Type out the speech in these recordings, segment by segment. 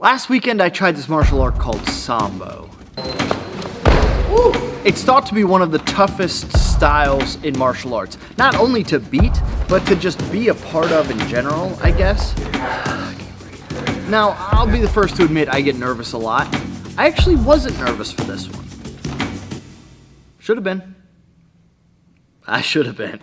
Last weekend I tried this martial art called Sambo. Woo! It's thought to be one of the toughest styles in martial arts. Not only to beat, but to just be a part of in general, I guess. Now, I'll be the first to admit I get nervous a lot. I actually wasn't nervous for this one. Should have been. I should have been.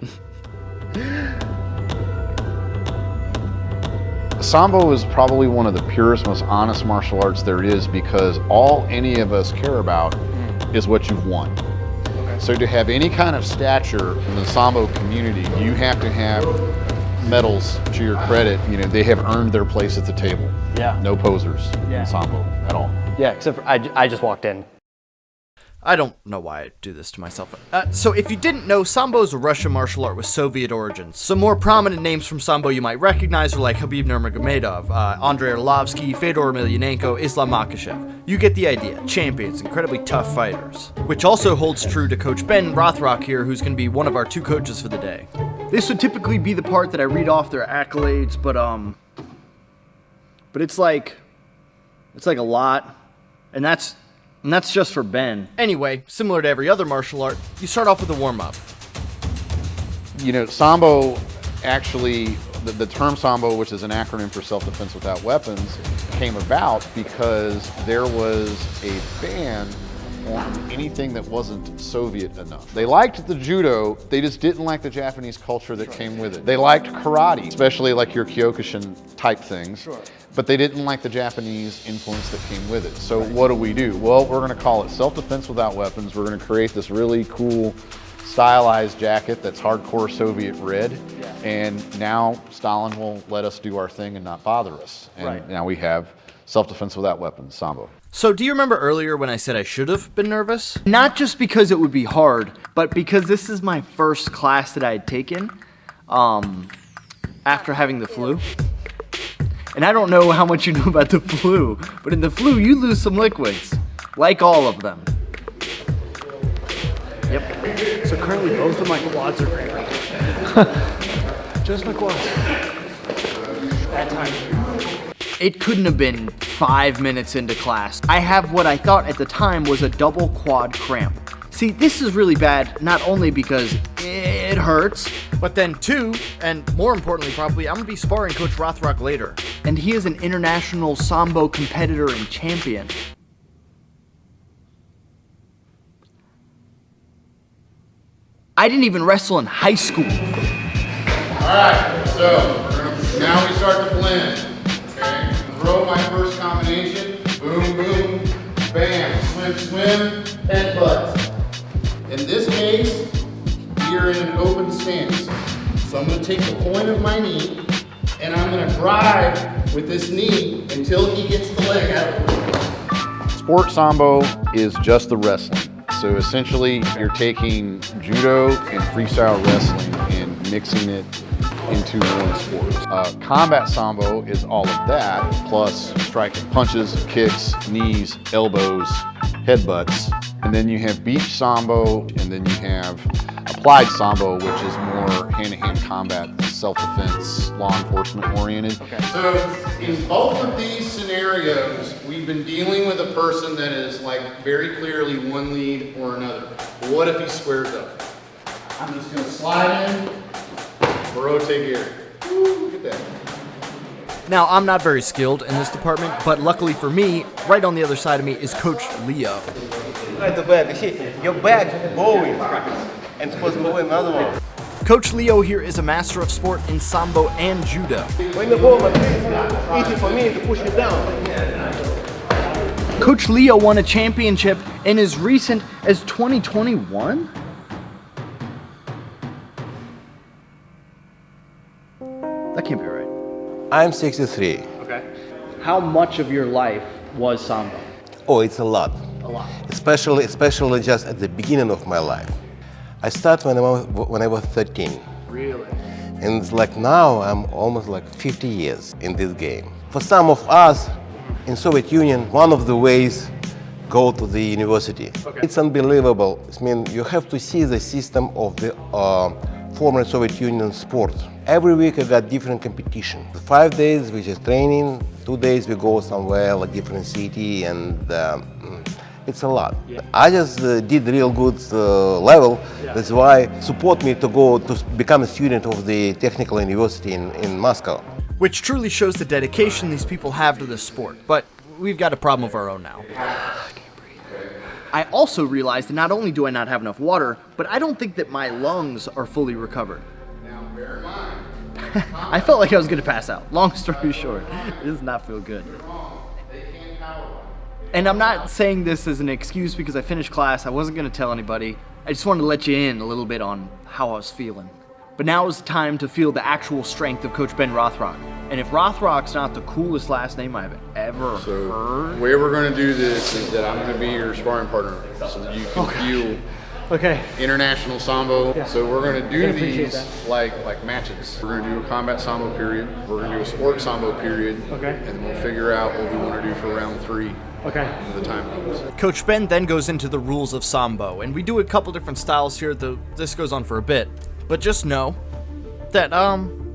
Sambo is probably one of the purest, most honest martial arts there is because all any of us care about is what you've won. Okay. So to have any kind of stature in the Sambo community, you have to have medals to your credit. You know, they have earned their place at the table. Yeah. No posers in Sambo at all. Yeah, except for I just walked in. I don't know why I do this to myself. So if you didn't know, Sambo is a Russian martial art with Soviet origins. Some more prominent names from Sambo you might recognize are like Khabib Nurmagomedov, Andrei Arlovsky, Fedor Emelianenko, Islam Makhachev. You get the idea. Champions, incredibly tough fighters. Which also holds true to Coach Ben Rothrock here, who's going to be one of our two coaches for the day. This would typically be the part that I read off their accolades, but it's like a lot, and that's just for Ben. Anyway, similar to every other martial art, you start off with a warm-up. You know, Sambo actually, the term Sambo, which is an acronym for self-defense without weapons, came about because there was a ban on anything that wasn't Soviet enough. They liked the judo, they just didn't like the Japanese culture that came with it. They liked karate, especially like your Kyokushin type things. Sure. But they didn't like the Japanese influence that came with it. So what do? Well, we're gonna call it self-defense without weapons. We're gonna create this really cool stylized jacket that's hardcore Soviet red. Yeah. And now Stalin will let us do our thing and not bother us. And now we have self-defense without weapons, Sambo. So do you remember earlier when I said I should have been nervous? Not just because it would be hard, but because this is my first class that I had taken after having the flu. And I don't know how much you know about the flu, but in the flu, you lose some liquids, like all of them. Yep. So currently both of my quads are cramping. Just my quads. Bad time. It couldn't have been 5 minutes into class. I have what I thought at the time was a double quad cramp. See, this is really bad, not only because it hurts, but then two, and more importantly probably, I'm gonna be sparring Coach Rothrock later. And he is an international Sambo competitor and champion. I didn't even wrestle in high school. All right, so now we start to blend. Okay, throw my first combination. Boom, boom, bam, swim, swim, headbutt. In this case, we are in an open stance. So I'm going to take the point of my knee and I'm going to drive with this knee until he gets the leg out. Sport Sambo is just the wrestling. So essentially, you're taking judo and freestyle wrestling and mixing it into one sport. Combat Sambo is all of that, plus striking punches, kicks, knees, elbows, headbutts. And then you have beach Sambo, and then you have applied Sambo, which is more hand-to-hand combat, self-defense, law enforcement oriented. Okay. So in both of these scenarios, we've been dealing with a person that is like very clearly one lead or another. But what if he squares up? I'm just gonna slide in, rotate here. Woo, look at that. Now, I'm not very skilled in this department, but luckily for me, right on the other side of me is Coach Leo. Right, the bag. You see, your bag bowing and supposed to go in another one. Coach Leo here is a master of sport in Sambo and Judo. When the ball it's easy for me to push it down. Coach Leo won a championship in as recent as 2021? That can't be right. I'm 63. Okay. How much of your life was Sambo? Oh, it's a lot. A lot. Especially just at the beginning of my life. I started when I was 13. Really? And it's like now I'm almost like 50 years in this game. For some of us in Soviet Union, one of the ways go to the university. Okay. It's unbelievable. I mean, you have to see the system of the former Soviet Union sport. Every week I got different competition. 5 days we just training, 2 days we go somewhere, like different city, and it's a lot. I just did real good level. That's why support me to go to become a student of the technical university in Moscow. Which truly shows the dedication these people have to this sport. But we've got a problem of our own now. I also realized that not only do I not have enough water, but I don't think that my lungs are fully recovered. Now bear in mind, I felt like I was going to pass out. Long story short, it does not feel good. they can't power line. And I'm not saying this as an excuse because I finished class. I wasn't going to tell anybody. I just wanted to let you in a little bit on how I was feeling. But now is the time to feel the actual strength of Coach Ben Rothrock. And if Rothrock's not the coolest last name I've ever heard. The way we're going to do this is that I'm going to be your sparring partner, so that you can feel Okay. international sambo. Yeah. So we're going to I do appreciate these that. like matches. We're going to do a combat sambo period. We're going to do a sport sambo period. Okay. And then we'll figure out what we want to do for round 3 Okay. when the time comes. Coach Ben then goes into the rules of Sambo, and we do a couple different styles here, though this goes on for a bit. But just know that,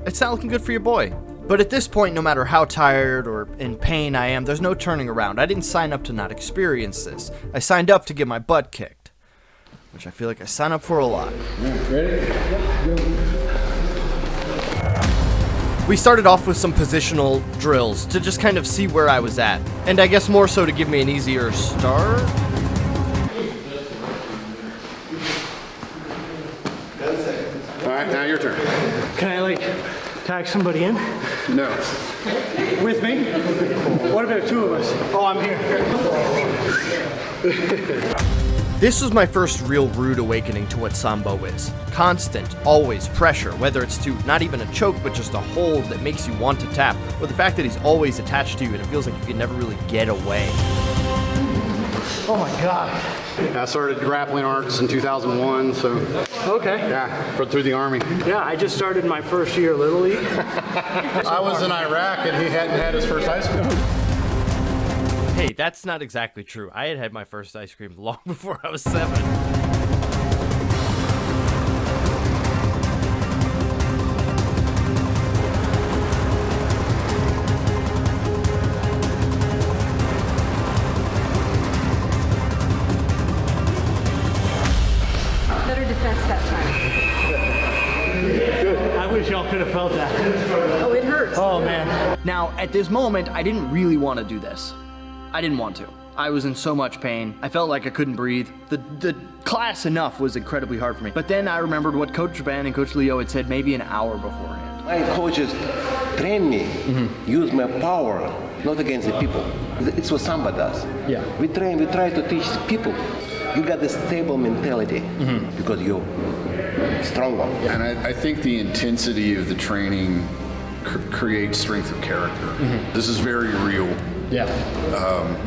it's not looking good for your boy. But at this point, no matter how tired or in pain I am, there's no turning around. I didn't sign up to not experience this. I signed up to get my butt kicked, which I feel like I signed up for a lot. Ready? We started off with some positional drills to just kind of see where I was at, and I guess more so to give me an easier start. All right, now your turn. Can I tag somebody in No. with me? What about 2 of us? Oh, I'm here. This was my first real rude awakening to what Sambo is. Constant, always pressure, whether it's to not even a choke, but just a hold that makes you want to tap, or the fact that he's always attached to you and it feels like you can never really get away. Oh my God. I started grappling arts in 2001, so Okay. yeah, through the Army. Yeah, I just started my first year Little League. I was in Iraq and he hadn't had his first high school. Hey, that's not exactly true. I had had my first ice cream long before I was 7. Better defense that time. I wish y'all could have felt that. Oh, it hurts. Oh man. Now, at this moment, I didn't really want to do this. I didn't want to. I was in so much pain. I felt like I couldn't breathe. The class enough was incredibly hard for me. But then I remembered what Coach Ben and Coach Leo had said maybe an hour beforehand. My coaches train me, use my power, not against the people. It's what Samba does. Yeah. We try to teach people. You got the stable mentality because you're stronger. And I think the intensity of the training creates strength of character. This is very real. Yeah.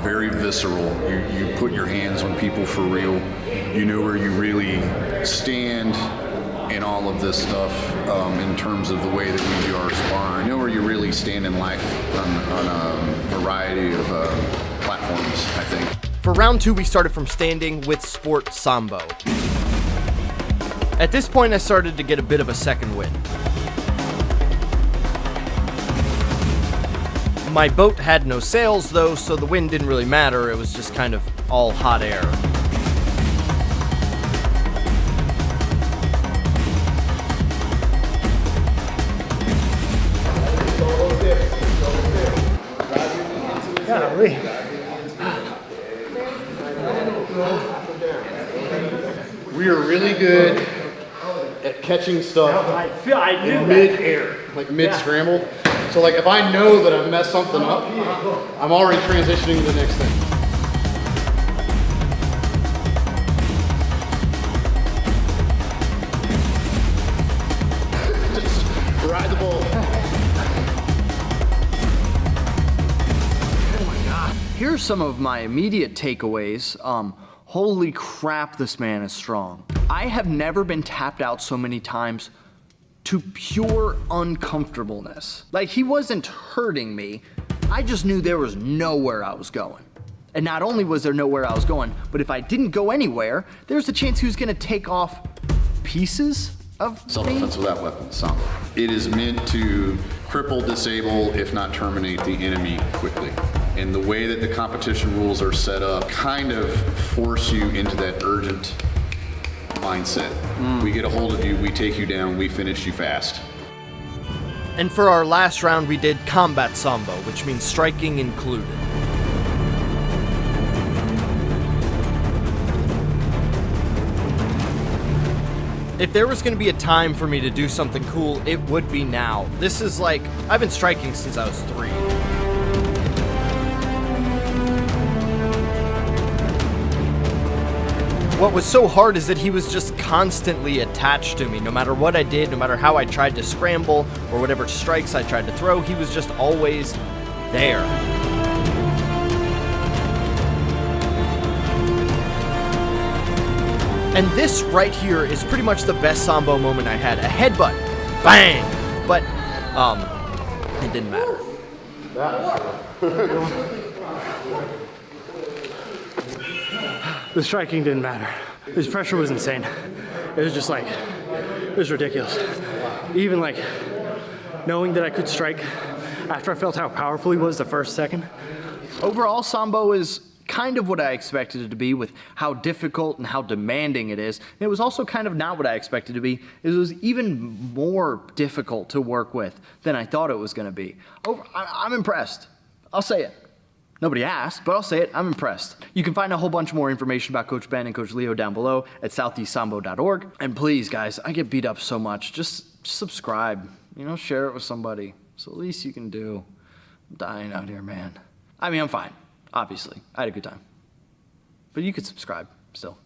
Very visceral. You put your hands on people for real. You know where you really stand in all of this stuff in terms of the way that we do our sparring. You know where you really stand in life on a variety of platforms, I think. For round 2, we started from standing with Sport Sambo. At this point, I started to get a bit of a second wind. My boat had no sails though, so the wind didn't really matter. It was just kind of all hot air. Golly. We are really good at catching stuff I knew that. mid-air, like mid-scramble. So like if I know that I've messed something up, I'm already transitioning to the next thing. Just ride the bull. Here's some of my immediate takeaways. Holy crap, this man is strong. I have never been tapped out so many times to pure uncomfortableness. Like, he wasn't hurting me, I just knew there was nowhere I was going. And not only was there nowhere I was going, but if I didn't go anywhere, there's a chance he was gonna take off pieces of Self-defense without weapons, Sambo. It is meant to cripple, disable, if not terminate the enemy quickly. And the way that the competition rules are set up kind of force you into that urgent mindset. We get a hold of you, we take you down, we finish you fast. And for our last round, we did combat sambo, which means striking included. If there was going to be a time for me to do something cool, it would be now. This is like, I've been striking since I was 3. What was so hard is that he was just constantly attached to me. No matter what I did, no matter how I tried to scramble, or whatever strikes I tried to throw, he was just always there. And this right here is pretty much the best sambo moment I had. A headbutt. Bang! But, it didn't matter. The striking didn't matter. His pressure was insane. It was just like, it was ridiculous. Even like, knowing that I could strike after I felt how powerful he was the first second. Overall, sambo is kind of what I expected it to be, with how difficult and how demanding it is. And it was also kind of not what I expected it to be. It was even more difficult to work with than I thought it was going to be. I'm impressed. I'll say it. Nobody asked, but I'll say it. I'm impressed. You can find a whole bunch more information about Coach Ben and Coach Leo down below at southeastsambo.org. And please, guys, I get beat up so much. Just subscribe. You know, share it with somebody. It's the least you can do. I'm dying out here, man. I mean, I'm fine. Obviously, I had a good time. But you could subscribe still.